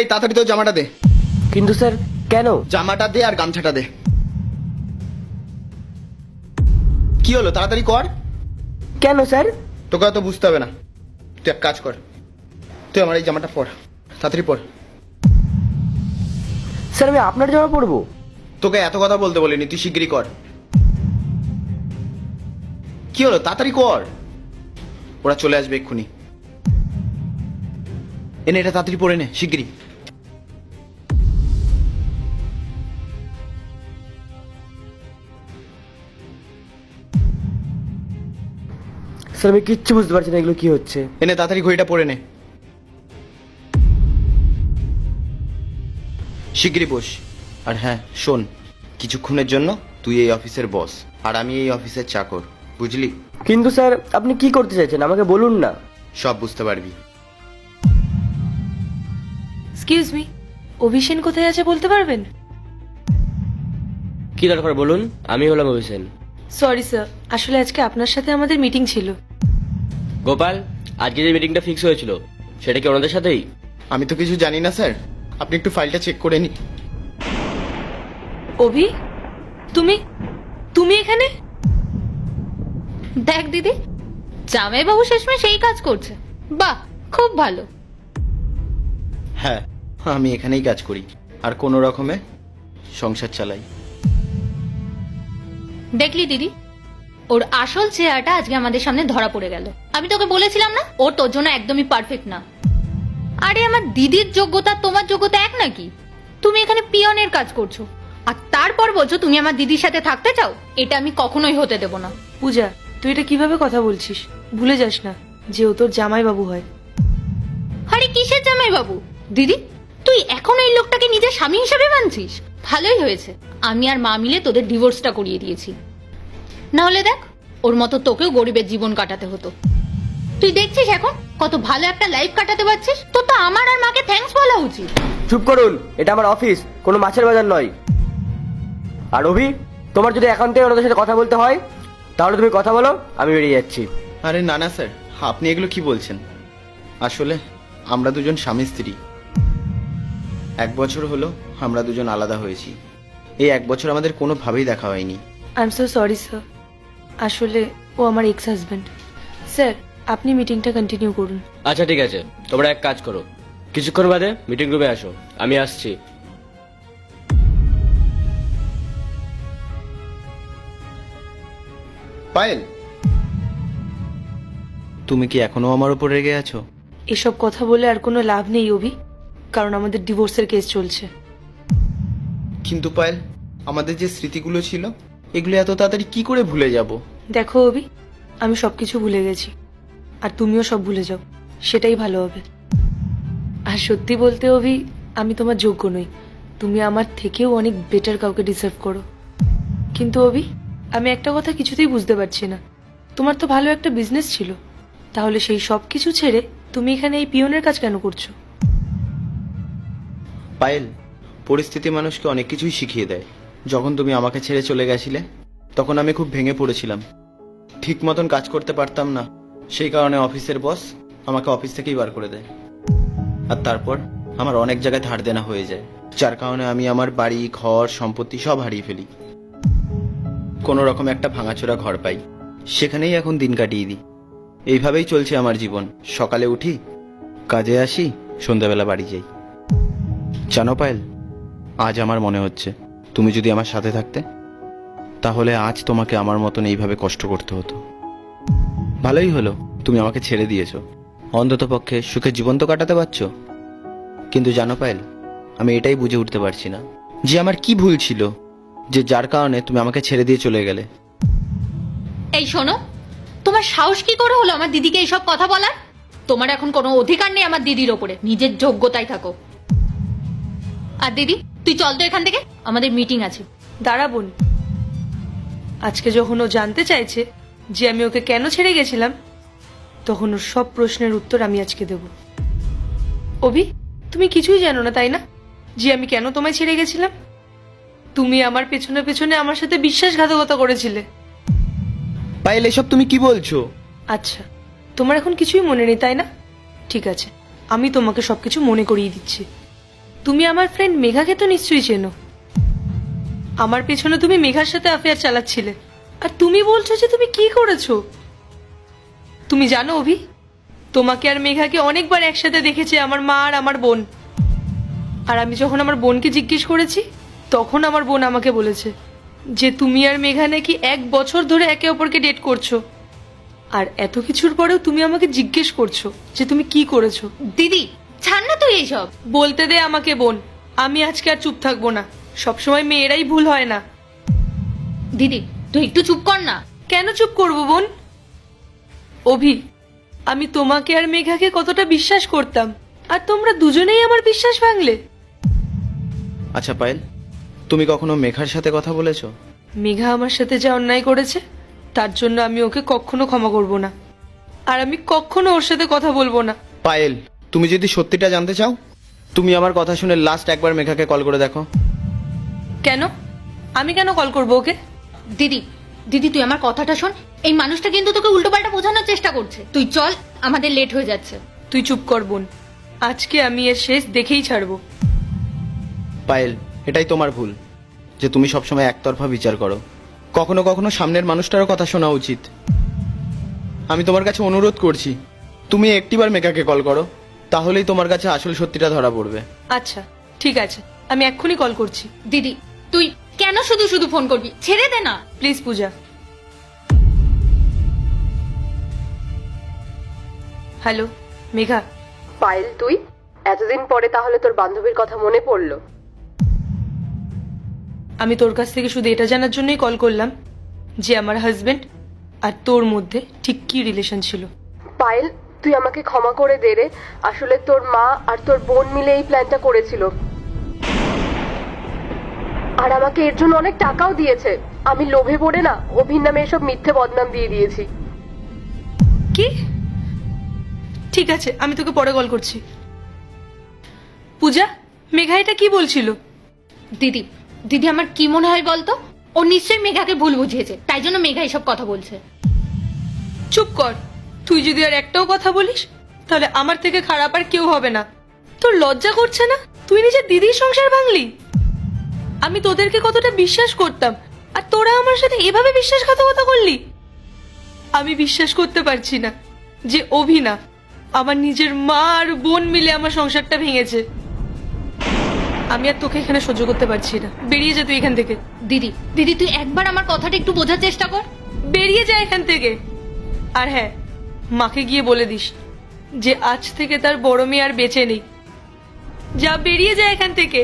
এই তাড়াতাড়ি তো জামাটা দে। কিন্তু স্যার কেন? জামাটা দে আর গামছাটা দে। কি হলো, তাড়াতাড়ি কর। কেন স্যার? তোকে অত বুঝতে হবে না, তুই এক কাজ কর, তুই আমার এই জামাটা পর, তাড়াতাড়ি পর। স্যার আমি আপনার জামা পরবো? তোকে এত কথা বলতে বলিনি, তুই শিগগিরই কর। কি হলো, তাড়াতাড়ি কর, ওরা চলে আসবে এক্ষুনি। এনে এটা তাড়াতাড়ি পরে নে শিগগিরই। স্যার আমি কিচ্ছু বুঝতে পারছি না এগুলো কি হচ্ছে। এনে তাড়াতাড়ি ঘড়িটা পরে নে, শিগগিরই বস। আর হ্যাঁ শোন, কিছুক্ষণের জন্য তুই এই অফিসের বস আর আমি এই অফিসের চাকর, বুঝলি? কিন্তু স্যার আপনি কি করতে চাইছেন আমাকে বলুন না। সব বুঝতে পারবি। এক্সকিউজ মি, অভিষেন কোথায় আছে বলতে পারবেন? কি দরকার বলুন, আমি হলাম অভিষেন। সরি স্যার, আসলে আজকে আপনার সাথে আমাদের মিটিং ছিল। গোপাল, আজকে যে মিটিংটা ফিক্স হয়েছিল সেটা কি ওনাদের সাথেই? আমি তো কিছু জানি না স্যার, আপনি একটু ফাইলটা চেক করে নিন। অভি, তুমি তুমি এখানে? দেখ দিদি, জামাইবাবু শেষমেশ সেই কাজ করছে। বাহ, খুব ভালো। হ্যাঁ, আমি এখানেই কাজ করি আর কোনো রকমে সংসার চালাই। দেখলি দিদি, ওর আসল চেহারাটা আজকে আমাদের সামনে ধরা পড়ে গেল। আমি তোকে বলেছিলাম না, ও তোর জন্য একদমই পারফেক্ট না। আরে আমার দিদির যোগ্যতা তোমার যোগ্যতা এক নাকি? তুমি এখানে পিয়নের কাজ করছো আর তারপর বলছো তুমি আমার দিদির সাথে থাকতে চাও? এটা আমি কখনোই হতে দেব না। পূজা, তুই এটা কিভাবে কথা বলছিস? ভুলে যাস না যে ও তোর জামাইবাবু হয়। আরে কিসের জামাইবাবু? দিদি, তুই এখন এই লোকটাকে নিজের স্বামী হিসেবে মানছিস? ভালোই হয়েছে, আমি আর মা মিলে তোদের ডিভোর্সটা করিয়ে দিয়েছি। না হলে দেখ, ওর মতো তোকেও গরিবের জীবন কাটাতে হতো। তুই দেখছিস এখন কত ভালো একটা লাইফ কাটাতে পারছিস। তোর তো আমার আর মাকে থ্যাঙ্কস বলা উচিত। চুপ করুন, এটা আমার অফিস, কোনো মাছের বাজার নয়। আর অভি, তোমার যদি একান্তে ওনাদের সাথে কথা বলতে হয় তাহলে তুমি কথা বলো, আমি বেরিয়ে যাচ্ছি। আরে না না স্যার, আপনি এগুলো কি বলছেন? আসলে আমরা দুজন স্বামী স্ত্রী। 1 বছর হলো আমরা দুজন আলাদা হয়েছি। এই 1 বছর আমাদের কোনোভাবেই দেখা হয়নি। I am so sorry sir, আসলে ও আমার এক্স হাজব্যান্ড। স্যার, আপনি মিটিংটা কন্টিনিউ করুন। আচ্ছা ঠিক আছে, তোমরা এক কাজ করো, কিছুক্ষণ বাদে মিটিং রুমে আসো, আমি আসছি। পায়েল, তুমি কি এখনো আমার উপর রেগে আছো? এসব কথা বলে আর কোনো লাভ নেই অভি, কারণ আমাদের ডিভোর্সের কেস চলছে। কিন্তু পায়েল, আমাদের যে স্মৃতিগুলো ছিল এগুলো এত তাড়াতাড়ি কি করে ভুলে যাব? দেখো অভি, আমি সবকিছু ভুলে গেছি, আর তুমিও সব ভুলে যাও, সেটাই ভালো হবে। আর সত্যি বলতে অভি, আমি তোমার যোগ্য নই, তুমি আমার থেকেও অনেক বেটার কাউকে ডিসার্ভ করো। কিন্তু অভি, আমি একটা কথা কিছুতেই বুঝতে পারছি না, তোমার তো ভালো একটা বিজনেস ছিল, তাহলে সেই সব কিছু ছেড়ে তুমি এখানে এই পিয়নের কাজ কেন করছো? পায়েল, পরিস্থিতি মানুষকে অনেক কিছুই শিখিয়ে দেয়। যখন তুমি আমাকে ছেড়ে চলে গেছিলে তখন আমি খুব ভেঙে পড়েছিলাম, ঠিক মতন কাজ করতে পারতাম না। সেই কারণে অফিসের বস আমাকে অফিস থেকেই বার করে দেয়। আর তারপর আমার অনেক জায়গায় ধার দেনা হয়ে যায়, যার কারণে আমি আমার বাড়ি ঘর সম্পত্তি সব হারিয়ে ফেলি। কোনো রকম একটা ভাঙাচোরা ঘর পাই, সেখানেই এখন দিন কাটিয়ে দিই। এইভাবেই চলছে আমার জীবন। সকালে উঠি, কাজে আসি, সন্ধ্যাবেলা বাড়ি যাই। জানো পায়েল, আজ আমার মনে হচ্ছে তুমি যদি আমার সাথে থাকতে তাহলে আজ তোমাকে আমার মতন এইভাবে কষ্ট করতে হতো। ভালোই হলো তুমি আমাকে ছেড়ে দিয়েছো, অন্তত পক্ষে সুখে জীবন তো কাটাতে পারছো। কিন্তু জানো পায়েল, আমি এটাই বুঝে উঠতে পারছি না যে আমার কি ভুল ছিল যে যার কারণে তুমি আমাকে ছেড়ে দিয়ে চলে গেলে। এই শোনো, তোমার সাহস কি করে হলো আমার দিদিকে এইসব কথা বলার? তোমার এখন কোনো অধিকার নেই আমার দিদির ওপরে, নিজের যোগ্যতায় থাকো। আর দিদি, তুই চল তো এখান থেকে, আমাদের মিটিং আছে। দাঁড়া বোন, আজকে যখন ও জানতে চাইছে যে আমি ওকে কেন ছেড়ে গেছিলাম, তখন ওর সব প্রশ্নের উত্তর আমি আজকে দেব। অভি, তুমি কিছুই জানো না তাই না, যে আমি কেন তোমায় ছেড়ে গেছিলাম? তুমি আমার পেছনে পেছনে আমার সাথে বিশ্বাসঘাতকতা করেছিলে। পায়েল, এসব তুমি কি বলছো? আচ্ছা, তোমার এখন কিছুই মনে নেই তাই না? ঠিক আছে, আমি তোমাকে সবকিছু মনে করিয়ে দিচ্ছি। তুমি আমার ফ্রেন্ড মেঘাকে তো নিশ্চয়ই চেনো। আমার পেছনে তুমি মেঘার সাথে অ্যাফেয়ার চালাচ্ছিলে, আর তুমি বলছো যে তুমি কি করেছো। তুমি জানো অভি, তোমাকে আর মেঘাকে অনেকবার একসাথে দেখেছে আমার মা আর আমার বোন। আর আমি যখন আমার বোনকে জিজ্ঞেস করেছি, তখন আমার বোন আমাকে বলেছে যে তুমি আর মেঘা নাকি 1 বছর ধরে একে অপরকে ডেট করছো। আর এত কিছুর পরেও তুমি আমাকে জিজ্ঞেস করছো যে তুমি কি করেছো। দিদি ছাড় না তুই এইসব। বলতে দে আমাকে বোন, আমি আজকে আর চুপ থাকবো না। সবসময় মেয়েরাই ভুল হয় না। দিদি তুই একটু চুপ কর না। কেন চুপ করবো বোন? অভি, আমি তোমাকে আর মেঘাকে কতটা বিশ্বাস করতাম, আর তোমরা দুজনেই আমার বিশ্বাস ভাঙলে। আচ্ছা পায়েল, তুমি কখনো মেঘার সাথে কথা বলেছো? মেঘা আমার সাথে যা অন্যায় করেছে তার জন্য আমি ওকে কখনো ক্ষমা করব না, আর আমি কখনো ওর সাথে কথা বলবো না। পায়েল, তুমি যদি সত্যিটা জানতে চাও, তুমি আমার কথা শুনে লাস্ট একবার মেঘাকে কল করে দেখো। কেন? আমি কেন কল করবো ওকে? দিদি দিদি তুই আমার কথাটা শোন। এই মানুষটা কিন্তু তোকে উল্টোপাল্টা বোঝানোর চেষ্টা করছে। তুই চল, আমাদের লেট হয়ে যাচ্ছে। তুই চুপ কর বোন, আজকে আমি এর শেষ দেখেই ছাড়বো। পায়েল, এটাই তোমার ভুল যে তুমি সবসময় একতরফা বিচার করো। কখনো কখনো সামনের মানুষটারও কথা শোনা উচিত। আমি তোমার কাছে অনুরোধ করছি, তুমি একটিবার মেঘাকে কল করো, তাহলেই তোমার কাছে আসল সত্যিটা ধরা পড়বে। আচ্ছা ঠিক আছে, আমি এক্ষুনি কল করছি। দিদি তুই কেন শুধু শুধু ফোন করবি? ছেড়ে দে না please Puja. Hello Megha. Payel, তুই এতদিন পরে তাহলে তোর বান্ধবীর কথা মনে পড়লো? আমি তোর কাছ থেকে শুধু এটা জানার জন্যই কল করলাম যে আমার হাজবেন্ড আর তোর মধ্যে ঠিক কি রিলেশন ছিল। পায়েল, তুই আমাকে ক্ষমা করে দে রে। আসলে তোর মা আর তোর বোন মিলে এই প্ল্যানটা করেছিল, আর আমাকে এর জন্য অনেক টাকাও দিয়েছে। আমি লোভে পড়ে না অভির নামে এসব মিথ্যে বদনাম দিয়ে দিয়েছি। কি? ঠিক আছে, আমি তোকে পরে কল করছি। পূজা, মেঘা এটা কি বলছিল? দিদি দিদি আমার কি মনে হয় বলতো, ও নিশ্চয়ই মেঘাকে ভুল বুঝিয়েছে, তাই জন্য মেঘা এসব কথা বলছে। চুপ কর। তুই যদি আর একটাও কথা বলিস তাহলে আমার থেকে খারাপ আর কেউ হবে না। তোর লজ্জা করছে না? তুই নিজের দিদির সংসার ভাঙলি। আমি তোদেরকে কতটা বিশ্বাস করতাম, আর তোরা আমার সাথে এভাবে বিশ্বাসঘাতকতা করলি। আমি বিশ্বাস করতে পারছি না যে অভি না, আমার নিজের মা আর বোন মিলে আমার সংসারটা ভেঙেছে। আমি আর তোকে এখানে সহ্য করতে পারছি না। বেরিয়ে যা তুই এখান থেকে। দিদি দিদি তুই একবার আমার কথাটা একটু বোঝার চেষ্টা কর। বেরিয়ে যা এখান থেকে। আর হ্যাঁ, মাকে গিয়ে বলে দিস যে আজ থেকে তার বড় মেয়ে আর বেঁচে নেই। যা, বেরিয়ে যা এখান থেকে।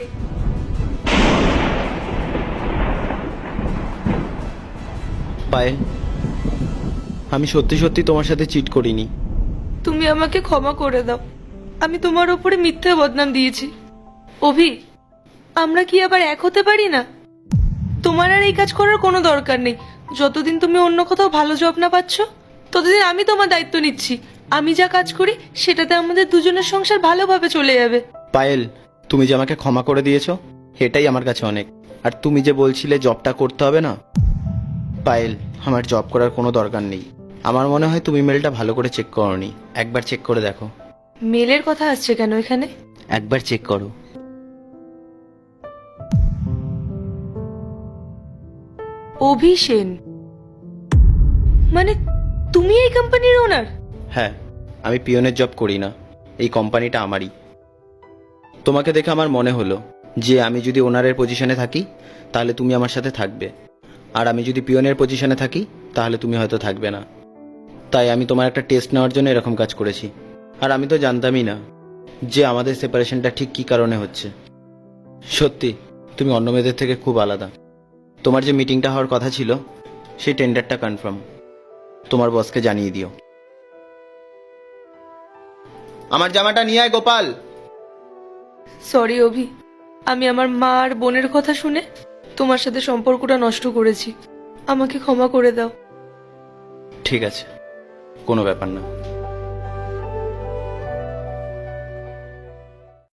পায়েল, আমি সত্যি সত্যি তোমার সাথে চিট করিনি। তুমি আমাকে ক্ষমা করে দাও। আমি তোমার উপরে মিথ্যে বদনাম দিয়েছি। অভি, আমরা কি আবার এক হতে পারি না? তোমার আর এই কাজ করার কোনো দরকার নেই। যতদিন তুমি অন্য কোথাও ভালো জব না পাচ্ছ, ততদিন আমি তোমার দায়িত্ব নিচ্ছি। আমি যা কাজ করি সেটাতে আমাদের দুজনের সংসার ভালোভাবে চলে যাবে। পায়েল, তুমি যে আমাকে ক্ষমা করে দিয়েছো এটাই আমার কাছে অনেক। আর তুমি যে বলছিলে জবটা করতে হবে না, পায়েল, আমার জব করার কোনো দরকার নেই। আমার মনে হয় তুমি মেলটা ভালো করে চেক করোনি। একবার চেক করে দেখো। মেলের কথা আসছে কেন এখানে? একবার চেক করো। অভি সেন, মানে তুমি এই কোম্পানির ওনার? হ্যাঁ, আমি পিয়নের জব করি না, এই কোম্পানিটা আমারই। তোমাকে দেখে আমার মনে হলো যে আমি যদি ওনারের পজিশনে থাকি তাহলে তুমি আমার সাথে থাকবে, আর আমি যদি পিয়নের পজিশনে থাকি তাহলে তুমি হয়তো থাকবে না। তাই আমি তোমার একটা টেস্ট নেওয়ার জন্য এরকম কাজ করেছি। আর আমি তো জানতামই না যে আমাদের সেপারেশনটা ঠিক কী কারণে হচ্ছে। সত্যি তুমি অন্য মেয়েদের থেকে খুব আলাদা। তোমার যে মিটিংটা হওয়ার কথা ছিল সেই টেন্ডারটা কনফার্ম। তোমার বসকে জানিয়ে দিও। আমার জামাটা নিয়ে আয় গোপাল। সরি অভি, আমি আমার মা আর বোনের কথা শুনে তোমার সাথে সম্পর্কটা নষ্ট করেছি। আমাকে ক্ষমা করে দাও। ঠিক আছে, কোনো ব্যাপার না।